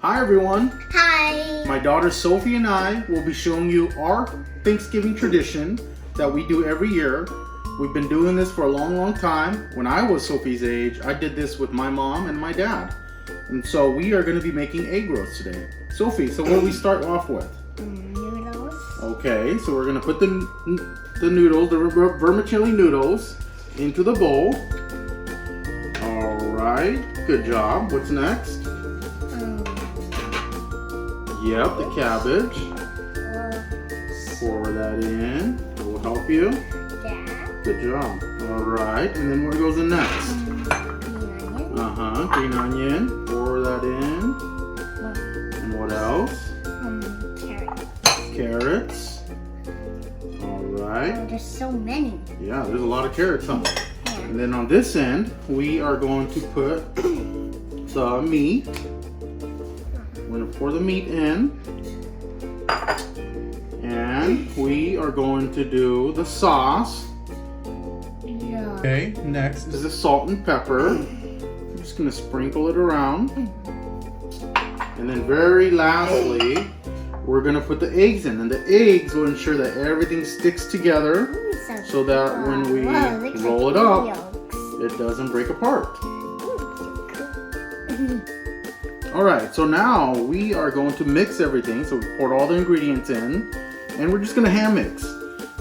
Hi everyone. Hi. My daughter Sophie and I will be showing you our Thanksgiving tradition that we do every year. We've been doing this for a long time. When I was Sophie's age, I did this with my mom and my dad. And so we are going to be making egg rolls today. Sophie, so what do we start off with? Noodles. Okay, so we're going to put the noodles, the vermicelli noodles, into the bowl. All right, good job. What's next? Yep, the cabbage. Pour that in. It will help you. Yeah. Good job. All right, and then what goes in next? Green onion. Green onion. Pour that in. And what else? Carrots. Carrots. All right. Oh, there's so many. Yeah, there's a lot of carrots, huh? Yeah. And then on this end, we are going to put the meat. We're going to pour the meat in. And we are going to do the sauce. Yeah. Okay, next is the salt and pepper. I'm just going to sprinkle it around. And then very lastly, we're going to put the eggs in. And the eggs will ensure that everything sticks together so that when we roll it up, it doesn't break apart. Alright, so now we are going to mix everything. So we poured all the ingredients in. And we're just going to hand mix.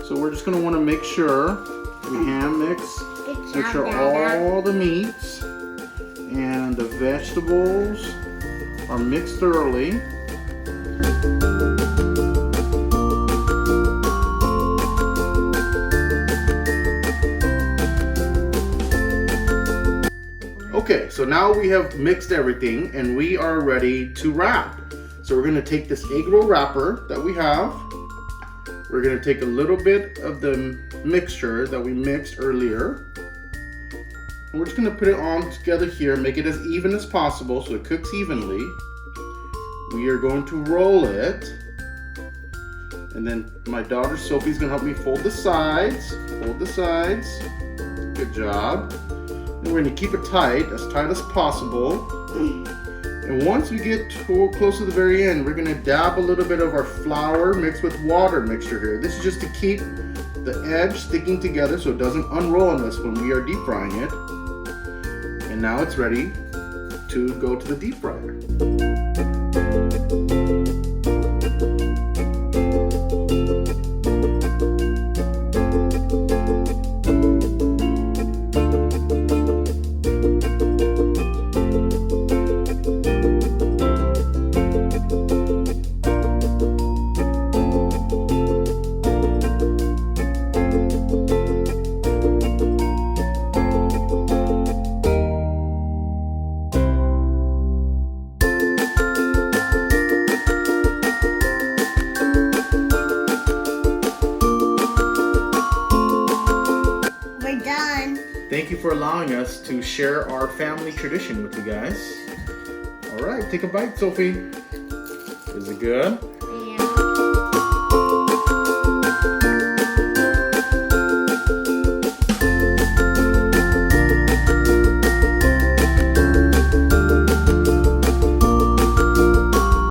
So we're just going to want to make sure we hand mix. Make sure all the meats and the vegetables are mixed thoroughly. Okay, so now we have mixed everything and we are ready to wrap. So we're going to take this egg roll wrapper that we have. We're going to take a little bit of the mixture that we mixed earlier. And we're just going to put it on together here, make it as even as possible so it cooks evenly. We are going to roll it. And then my daughter Sophie's going to help me fold the sides. Fold the sides. Good job. And we're going to keep it tight as possible. And once we get close to the very end, we're going to dab a little bit of our flour mixed with water mixture here. This is just to keep the edge sticking together so it doesn't unroll on us when we are deep frying it. And now it's ready to go to the deep fryer. Thank you for allowing us to share our family tradition with you guys. All right, take a bite, Sophie. Is it good?